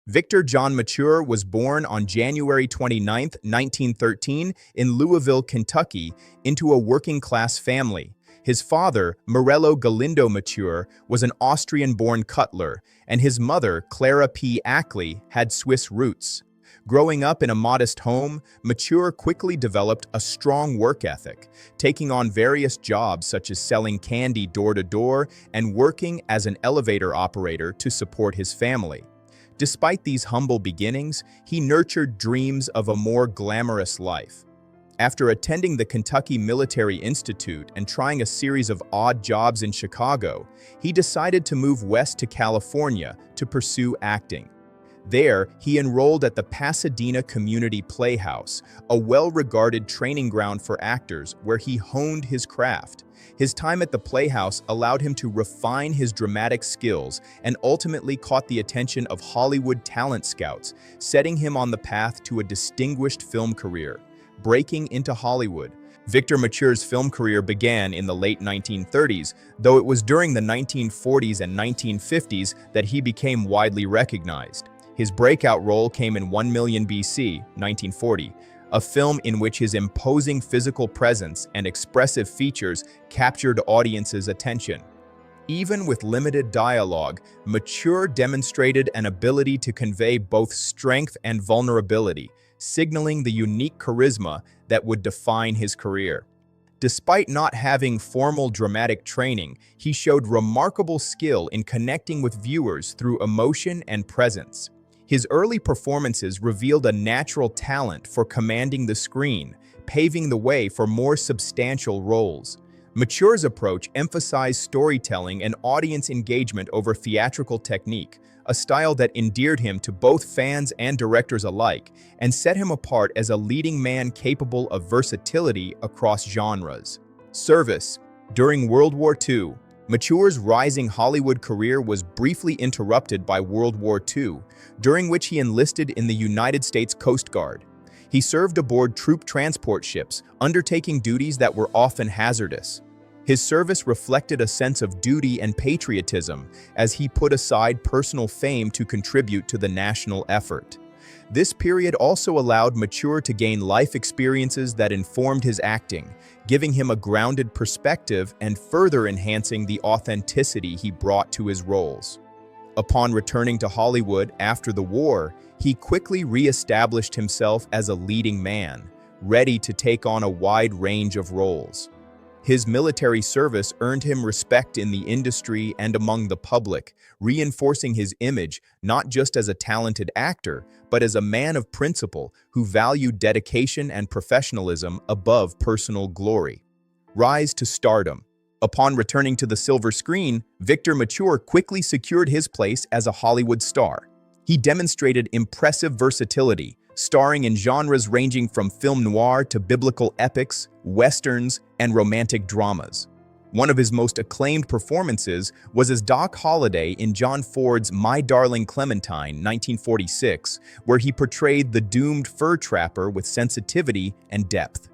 Victor John Mature was born on January 29, 1913, in Louisville, Kentucky, into a working-class family. His father, Morello Galindo Mature, was an Austrian-born cutler, and his mother, Clara P. Ackley, had Swiss roots. Growing up in a modest home, Mature quickly developed a strong work ethic, taking on various jobs such as selling candy door-to-door and working as an elevator operator to support his family. Despite these humble beginnings, he nurtured dreams of a more glamorous life. After attending the Kentucky Military Institute and trying a series of odd jobs in Chicago, he decided to move west to California to pursue acting. There, he enrolled at the Pasadena Community Playhouse, a well-regarded training ground for actors where he honed his craft. His time at the Playhouse allowed him to refine his dramatic skills and ultimately caught the attention of Hollywood talent scouts, setting him on the path to a distinguished film career. Breaking into Hollywood. Victor Mature's film career began in the late 1930s, though it was during the 1940s and 1950s that he became widely recognized. His breakout role came in 1 Million BC, 1940, a film in which his imposing physical presence and expressive features captured audiences' attention. Even with limited dialogue, Mature demonstrated an ability to convey both strength and vulnerability, signaling the unique charisma that would define his career. Despite not having formal dramatic training, he showed remarkable skill in connecting with viewers through emotion and presence. His early performances revealed a natural talent for commanding the screen, paving the way for more substantial roles. Mature's approach emphasized storytelling and audience engagement over theatrical technique, a style that endeared him to both fans and directors alike, and set him apart as a leading man capable of versatility across genres. Service. During World War II, Mature's rising Hollywood career was briefly interrupted by World War II, during which he enlisted in the United States Coast Guard. He served aboard troop transport ships, undertaking duties that were often hazardous. His service reflected a sense of duty and patriotism as he put aside personal fame to contribute to the national effort. This period also allowed Mature to gain life experiences that informed his acting, giving him a grounded perspective and further enhancing the authenticity he brought to his roles. Upon returning to Hollywood after the war, he quickly re-established himself as a leading man, ready to take on a wide range of roles. His military service earned him respect in the industry and among the public, reinforcing his image not just as a talented actor, but as a man of principle who valued dedication and professionalism above personal glory. Rise to stardom. Upon returning to the silver screen, Victor Mature quickly secured his place as a Hollywood star. He demonstrated impressive versatility, starring in genres ranging from film noir to biblical epics, westerns, and romantic dramas. One of his most acclaimed performances was as Doc Holliday in John Ford's My Darling Clementine, 1946, where he portrayed the doomed fur trapper with sensitivity and depth.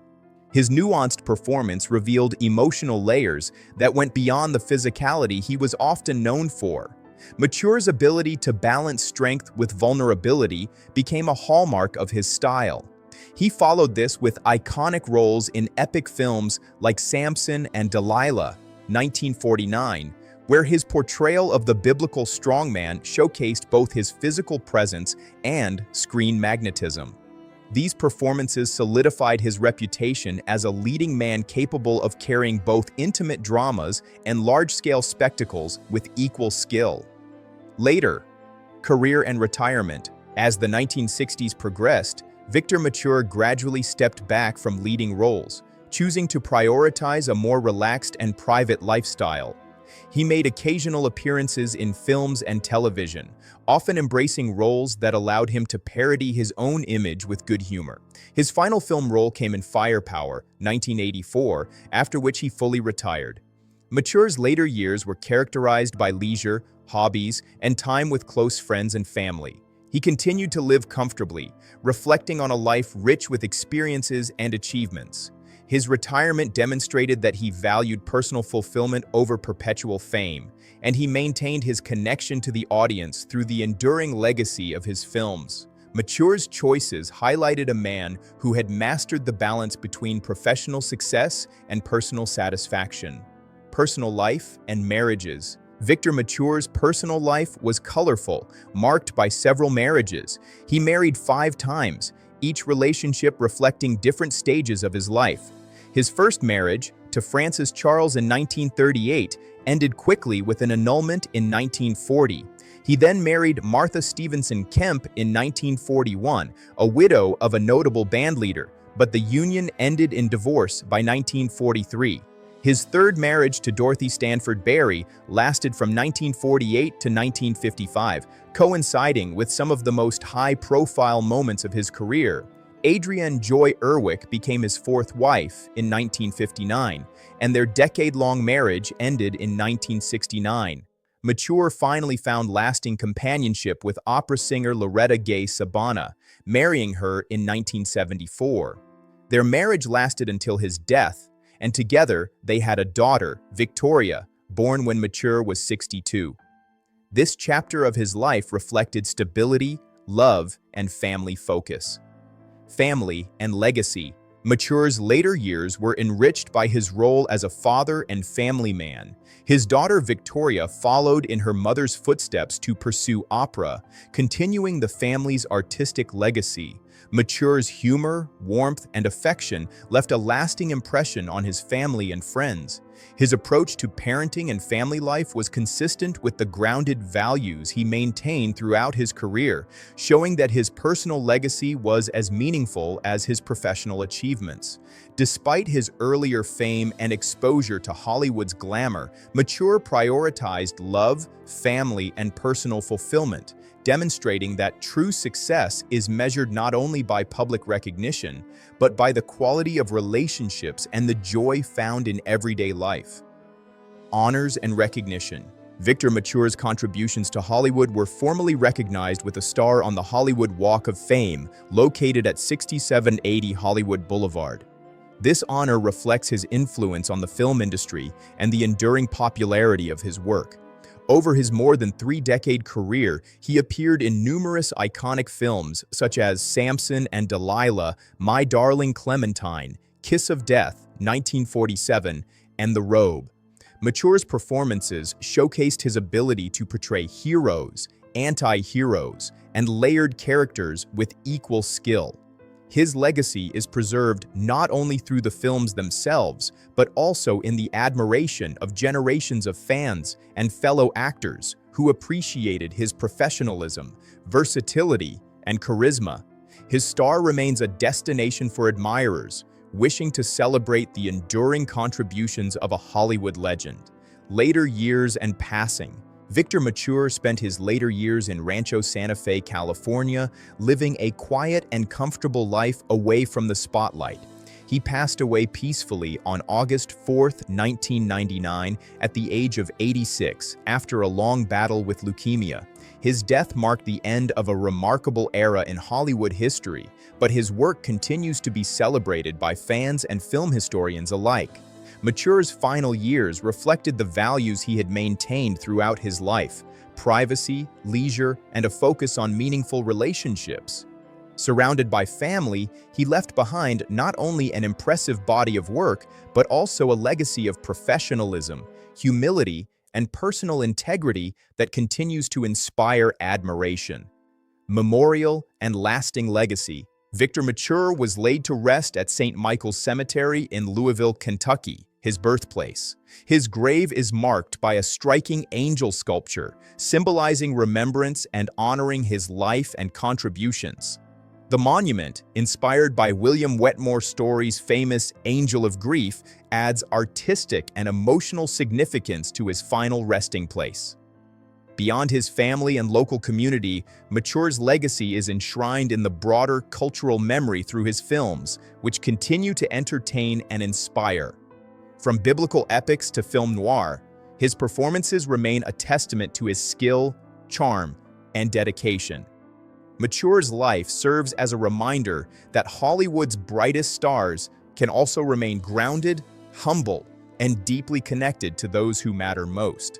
His nuanced performance revealed emotional layers that went beyond the physicality he was often known for. Mature's ability to balance strength with vulnerability became a hallmark of his style. He followed this with iconic roles in epic films like Samson and Delilah, 1949, where his portrayal of the biblical strongman showcased both his physical presence and screen magnetism. These performances solidified his reputation as a leading man capable of carrying both intimate dramas and large-scale spectacles with equal skill. Later, career and retirement. As the 1960s progressed, Victor Mature gradually stepped back from leading roles, choosing to prioritize a more relaxed and private lifestyle. He made occasional appearances in films and television, often embracing roles that allowed him to parody his own image with good humor. His final film role came in Firepower, 1984, after which he fully retired. Mature's later years were characterized by leisure, hobbies, and time with close friends and family. He continued to live comfortably, reflecting on a life rich with experiences and achievements. His retirement demonstrated that he valued personal fulfillment over perpetual fame, and he maintained his connection to the audience through the enduring legacy of his films. Mature's choices highlighted a man who had mastered the balance between professional success and personal satisfaction. Personal life and marriages. Victor Mature's personal life was colorful, marked by several marriages. He married 5 times, each relationship reflecting different stages of his life. His first marriage, to Francis Charles in 1938, ended quickly with an annulment in 1940. He then married Martha Stevenson Kemp in 1941, a widow of a notable bandleader, but the union ended in divorce by 1943. His third marriage to Dorothy Stanford Barry lasted from 1948 to 1955, coinciding with some of the most high-profile moments of his career. Adrienne Joy Erwick became his 4th wife in 1959, and their decade-long marriage ended in 1969. Mature finally found lasting companionship with opera singer Loretta Gay Sabana, marrying her in 1974. Their marriage lasted until his death, and together they had a daughter, Victoria, born when Mature was 62. This chapter of his life reflected stability, love, and family focus. Family and legacy. Mature's later years were enriched by his role as a father and family man. His daughter Victoria followed in her mother's footsteps to pursue opera, continuing the family's artistic legacy. Mature's humor, warmth, and affection left a lasting impression on his family and friends. His approach to parenting and family life was consistent with the grounded values he maintained throughout his career, showing that his personal legacy was as meaningful as his professional achievements. Despite his earlier fame and exposure to Hollywood's glamour, Mature prioritized love, family, and personal fulfillment, demonstrating that true success is measured not only by public recognition, but by the quality of relationships and the joy found in everyday life. Honors and recognition. Victor Mature's contributions to Hollywood were formally recognized with a star on the Hollywood Walk of Fame, located at 6780 Hollywood Boulevard. This honor reflects his influence on the film industry and the enduring popularity of his work. Over his more than 3-decade career, he appeared in numerous iconic films such as Samson and Delilah, My Darling Clementine, Kiss of Death, 1947, and The Robe. Mature's performances showcased his ability to portray heroes, anti-heroes, and layered characters with equal skill. His legacy is preserved not only through the films themselves, but also in the admiration of generations of fans and fellow actors who appreciated his professionalism, versatility, and charisma. His star remains a destination for admirers, wishing to celebrate the enduring contributions of a Hollywood legend. Later years and passing. Victor Mature spent his later years in Rancho Santa Fe, California, living a quiet and comfortable life away from the spotlight. He passed away peacefully on August 4, 1999, at the age of 86, after a long battle with leukemia. His death marked the end of a remarkable era in Hollywood history, but his work continues to be celebrated by fans and film historians alike. Mature's final years reflected the values he had maintained throughout his life: privacy, leisure, and a focus on meaningful relationships. Surrounded by family, he left behind not only an impressive body of work, but also a legacy of professionalism, humility, and personal integrity that continues to inspire admiration. Memorial and lasting legacy. Victor Mature was laid to rest at St. Michael's Cemetery in Louisville, Kentucky, his birthplace. His grave is marked by a striking angel sculpture, symbolizing remembrance and honoring his life and contributions. The monument, inspired by William Wetmore Story's famous Angel of Grief, adds artistic and emotional significance to his final resting place. Beyond his family and local community, Mature's legacy is enshrined in the broader cultural memory through his films, which continue to entertain and inspire. From biblical epics to film noir, his performances remain a testament to his skill, charm, and dedication. Mature's life serves as a reminder that Hollywood's brightest stars can also remain grounded, humble, and deeply connected to those who matter most.